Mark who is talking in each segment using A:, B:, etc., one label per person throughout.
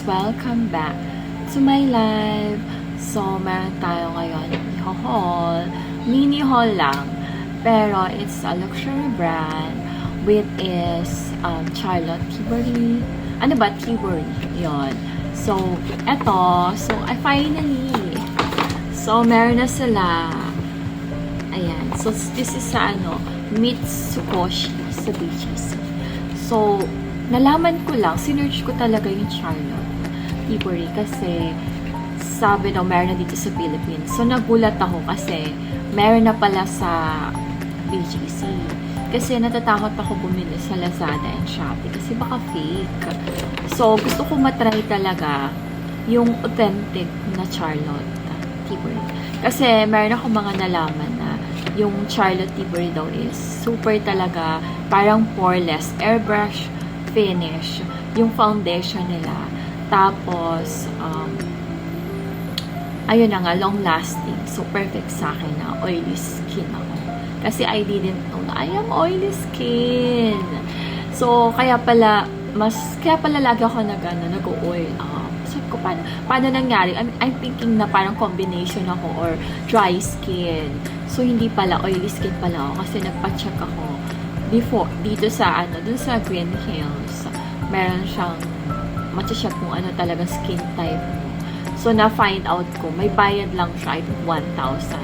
A: Welcome back to my live. So, meron tayo ngayon i-haul. Mini haul lang. Pero, it's a luxury brand with is Charlotte Tilbury. Ano ba? Tilbury. Yun. So, eto. So, I finally. So, meron na sila. Ayan. So, this is sa Mitsukoshi sa BGC. So, nalaman ko lang, sinerch ko talaga yung Charlotte Tilbury kasi sabi daw meron na dito sa Philippines. So, nagulat ako kasi meron na pala sa BGC. Kasi natatakot ako bumili sa Lazada and Shopee kasi baka fake. So, gusto ko matry talaga yung authentic na Charlotte Tilbury. Kasi meron ako mga nalaman na yung Charlotte Tilbury daw is super talaga, parang poreless, airbrush finish, yung foundation nila. Tapos, ayun na nga, long lasting. So, perfect sa akin na oily skin ako. Kasi I didn't know na I am oily skin. So, kaya pala lagi ako nag-oil. So, paano nangyari? I'm thinking na parang combination ako or dry skin. So, hindi pala, oily skin pala ako kasi nagpa-check ako before, dito sa dun sa Green Hills. Meron siyang matcha-check kung ano talagang skin type mo. So, na-find out ko, may bayad lang siya, I think 1,000.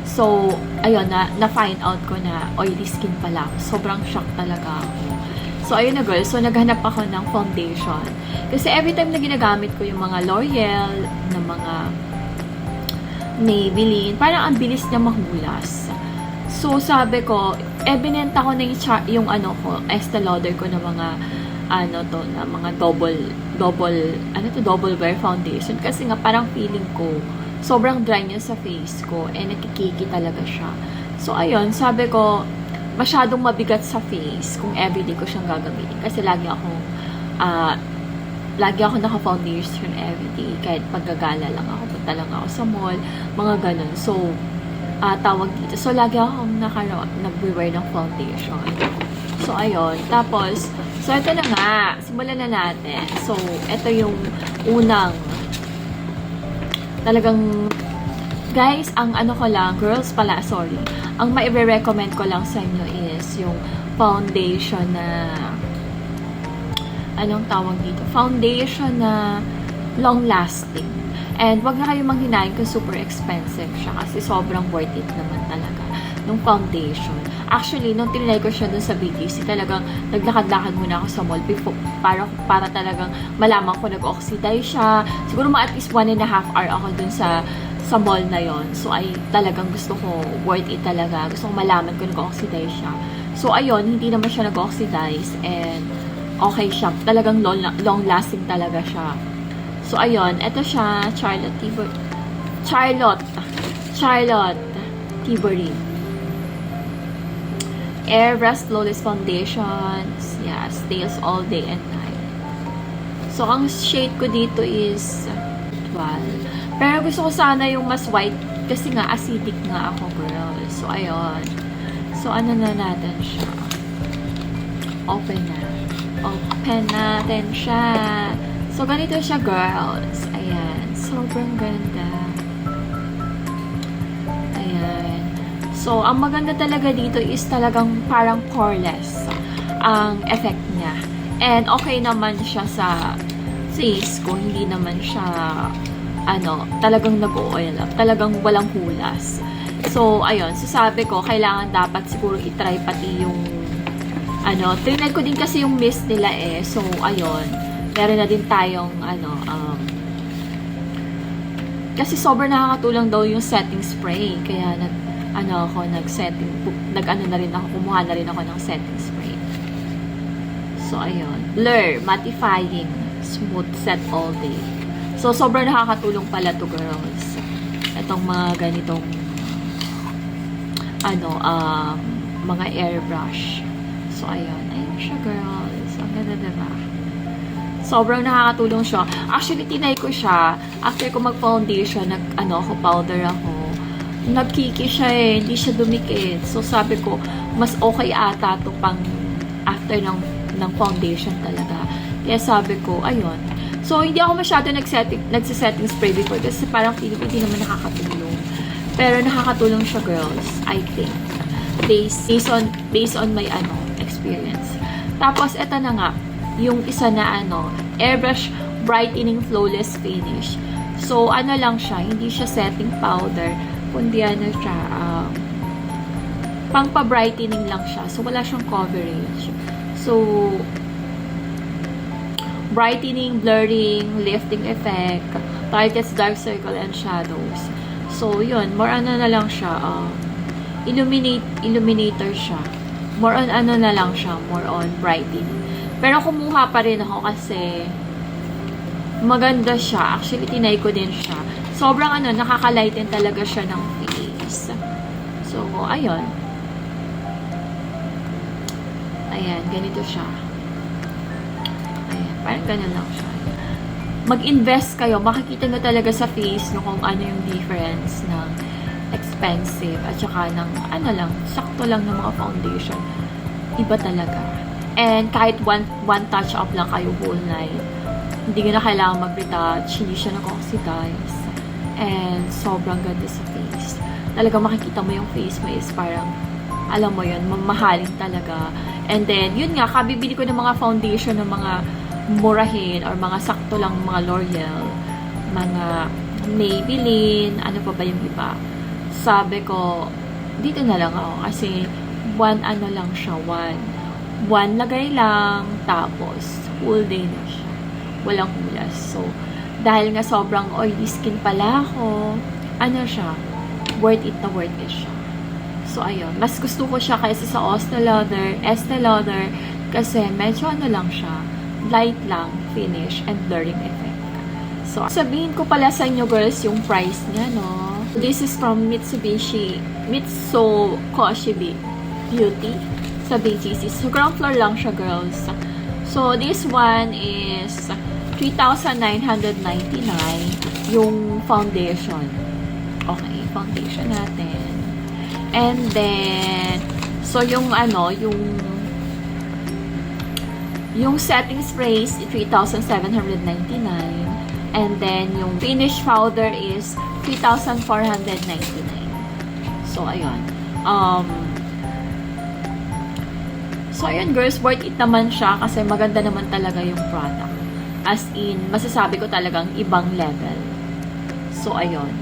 A: So, ayun, na-find out ko na oily skin pala ako. Sobrang shock talaga ako. So, ayun na girl. So, naghanap ako ng foundation. Kasi every time na ginagamit ko yung mga L'Oreal, na mga Maybelline, parang ang bilis niya mahulas. So, sabi ko, binenta ko na yung Estee Lauder ko na mga, na mga double wear foundation. Kasi nga, parang feeling ko, sobrang dry niya sa face ko, nakikiki talaga siya. So, ayun, sabi ko, masyadong mabigat sa face kung everyday ko siyang gagamitin. Kasi lagi ako naka-foundation everyday. Kahit paggagala lang ako, punta lang ako sa mall, mga ganun. So, tawag dito. So, lagi akong nag-wear ng foundation. So, ayun. Tapos, so, ito na nga. Simulan na natin. So, ito yung unang talagang guys, ang girls pala, sorry. Ang mai-recommend ko lang sa inyo is yung foundation na anong tawag dito? Foundation na long-lasting. And wag na kayo manghinayin kung super expensive siya kasi sobrang worth it naman talaga nung foundation. Actually, nung tinry ko siya dun sa BGC, talagang naglakad-lakad muna ako sa mall before, para talagang malaman ko nag-oxidize siya. Siguro at least 1.5 hour ako dun sa mall na yon. So, ay talagang gusto ko, worth it talaga. Gusto ko malaman kung nag-oxidize siya. So, ayun, hindi naman siya nag-oxidize and okay siya. Talagang long-lasting talaga siya. So, ayun, ito siya, Charlotte Tilbury. Airbrush Flawless Foundations. Yeah, stays all day and night. So, ang shade ko dito is 12. Pero gusto ko sana yung mas white kasi nga acidic nga ako, girl. So, ayun. So, ano na natin siya? Open natin siya. So, ganito siya, girls. Ayan. Sobrang ganda. Ayan. So, ang maganda talaga dito is talagang parang poreless ang effect niya. And okay naman siya sa face ko. Hindi naman siya talagang nag-oil up. Talagang walang hulas. So, ayun. So, sabi ko, kailangan dapat siguro itry pati yung trinay ko din kasi yung mist nila eh. So, ayun. Meron na din tayong kasi sobrang nakakatulong daw yung setting spray. Kaya nag-setting, na rin ako, kumuha na rin ako ng setting spray. So, ayun. Blur, mattifying, smooth set all day. So, sobrang nakakatulong pala to, girls. Itong mga ganitong mga airbrush. So, ayun. Ayun siya, girls. Ang ganda, diba? Sobrang nakakatulong siya. Actually, tinay ko siya. After ko mag-foundation, powder ako. Nagkiki siya eh. Hindi siya dumikit. So, sabi ko, mas okay ata to pang after ng foundation talaga. Kaya sabi ko, ayun. So, hindi ako masyado nagsisetting spray before kasi parang feeling ko hindi naman nakakatulong. Pero nakakatulong siya, girls, I think. Based on my experience. Tapos, eto na nga, yung isa na airbrush brightening flawless finish. So, lang siya, hindi siya setting powder, kundi siya, pang pa-brightening lang siya. So, wala siyang coverage. So, brightening, blurring, lifting effect, targets dark circle and shadows. So, yun, more na lang siya, illuminator siya. More on na lang siya, more on brightening. Pero kumuha pa rin ako kasi maganda siya. Actually, tinay ko din siya. Sobrang nakaka-lighten talaga siya ng face. So, ayun. Ayan, ganito siya. Ayan, parang ganun lang siya. Mag-invest kayo, makikita nyo talaga sa face no, kung ano yung difference ng expensive at saka ng sakto lang ng mga foundation. Iba talaga. And kahit one touch up lang kayo whole night, hindi nyo na kailangan mag-retouch, hindi siya nag-oxidize. And sobrang ganda sa face. Talaga makikita mo yung face mo is parang, alam mo yun, mamahalin talaga. And then, yun nga, kabibili ko ng mga foundation ng mga murahin or mga sakto lang mga L'Oreal, mga Maybelline, ano pa ba yung iba. Sabi ko, dito na lang ako kasi one lang siya, one lagay lang, tapos full day na siya. Walang hulas. So, dahil nga sobrang oily skin pala ako, siya, worth it siya. So, ayun. Mas gusto ko siya kaysa sa Estee Lauder, kasi medyo lang siya, light lang, finish, and blurring effect. So, sabihin ko pala sa inyo, girls, yung price niya, no? This is from Mitsukoshi Beauty sa BGC. So, ground floor lang siya, girls. So, this one is 3,999 yung foundation. Okay, foundation natin. And then, so yung yung setting spray is 3,799. And then, yung finish powder is 3,499. So, ayun. So, ayun, girls, worth it naman siya kasi maganda naman talaga yung product. As in, masasabi ko talagang ibang level. So, ayun.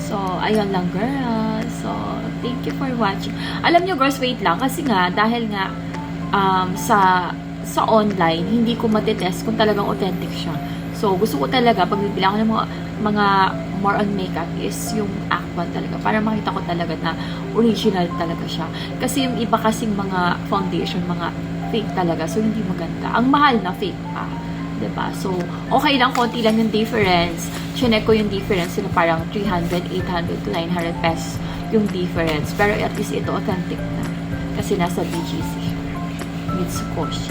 A: So, ayun lang, girls. So, thank you for watching. Alam nyo, girls, wait lang. Kasi nga, dahil nga, sa online, hindi ko matitest kung talagang authentic siya. So, gusto ko talaga, pag bibili ako ng mga more on makeup is yung actual talaga. Para makita ko talaga na original talaga siya. Kasi yung iba kasing mga foundation, mga fake talaga. So, hindi maganda. Ang mahal na fake pa. Diba? So, okay lang, konti lang yung difference. Chinek ko yung difference, na parang 300, 800 to 900 pesos yung difference. Pero at least ito authentic na. Kasi nasa BGC. Mitsukoshi.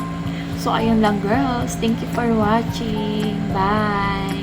A: So, ayun lang, girls. Thank you for watching. Bye!